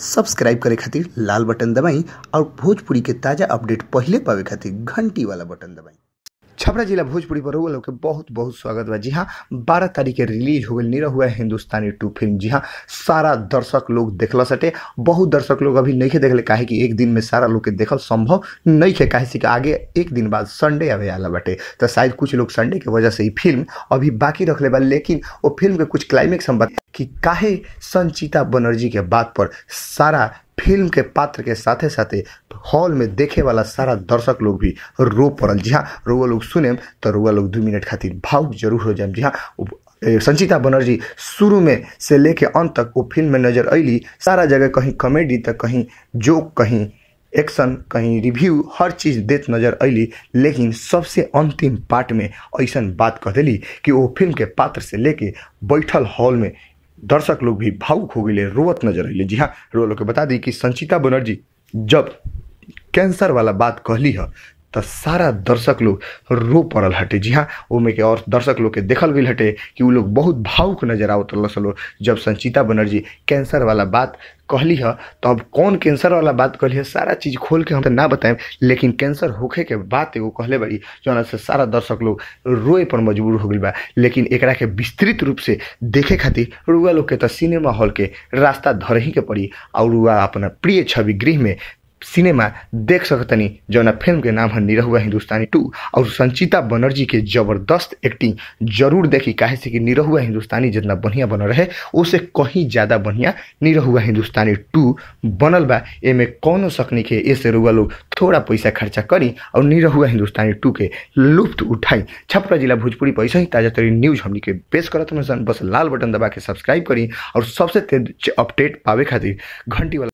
Subscribe करे खातिर लाल button दबाई और भोजपुरी के ताजा अपडेट पहले पावे खातिर घंटी वाला बटन दबाई। छपरा जिला भोजपुरी पर लोग के बहुत बहुत स्वागत बा। जी हाँ, 12 तारीख के रिलीज हो गई निरहुआ हिंदुस्तानी 2 फिल्म। जी हाँ, सारा दर्शक लोग देखल सटे। बहुत दर्शक लोग अभी नहीं देखले काहे कि एक दिन में सारा लोग के देखल संभव नहीं है, काहे कि आगे एक दिन बाद संडे आवे आला बाटे, तो शायद कुछ लोग संडे के वजह से ही फिल्म अभी बाकी रखले बा। लेकिन वो फिल्म के कुछ क्लाइमेक्स हम बता कि काहे संचिता बनर्जी के बात पर सारा फिल्म के पात्र के साथे साथे हॉल में देखे वाला सारा दर्शक लोग भी रो पड़ल। जी हाँ, रुआ लोग सुने तो रुआ लोग 2 मिनट खातिर भावुक जरूर हो जाए। जी हाँ, संचिता बनर्जी शुरू में से लेके अंत तक वो फिल्म में नजर अली। सारा जगह कहीं कॉमेडी तो कहीं जोक, कहीं एक्शन, कहीं रिव्यू, हर चीज़ देत नजर अली। लेकिन सबसे अंतिम पार्ट में ऐसा बात कह दिली कि वो फिल्म के पात्र से लेके बैठल हॉल में दर्शक लोग भी भावुक हो गए, रोवत नजर अले। जी हाँ, रो लोग के बता दी कि संचिता बनर्जी जब कैंसर वाला बात कहली है तो सारा दर्शक लोग रो पड़ल हटे। जी हाँ, ओमे के और दर्शक लोग के देखल गई हटे कि वो लोग बहुत भावुक नजर आवत रहा जब संचिता बनर्जी कैंसर वाला बात कहली है। तो अब कौन कैंसर वाला बात कहली है सारा चीज़ खोल के हम तो ना बताएं, लेकिन कैंसर होखे के बात एगो कहले बड़ी जौना से सारा दर्शक लोग रोए पर मजबूर हो गई बा। लेकिन एकरा के विस्तृत रूप से देखे खातिर रुआ लोग के तो सिनेमा हॉल के रास्ता धर ही के पड़ी और रुआ अपना प्रिय छवि गृह में सिनेमा देख सकतनी, जौना फिल्म के नाम है निरहुआ हिंदुस्तानी 2। और संचिता बनर्जी के जबरदस्त एक्टिंग जरूर देखी, काहे से कि निरहुआ हिंदुस्तानी जितना बढ़िया बनल रहे उससे कहीं ज़्यादा बढ़िया निरहुआ हिंदुस्तानी 2 बनल बा। एमे कौनो सकनी के ऐसे रुआ लोग थोड़ा पैसा खर्चा करी और निरहुआ हिंदुस्तानी 2 के लुफ्त उठाई। छपरा जिला भोजपुरी पर ऐसा ही ताजा तरीन न्यूज़ हमनी के पेश करत में बस लाल बटन दबा के सब्सक्राइब करी और सबसे तेज अपडेट पावे खातिर घंटी वाला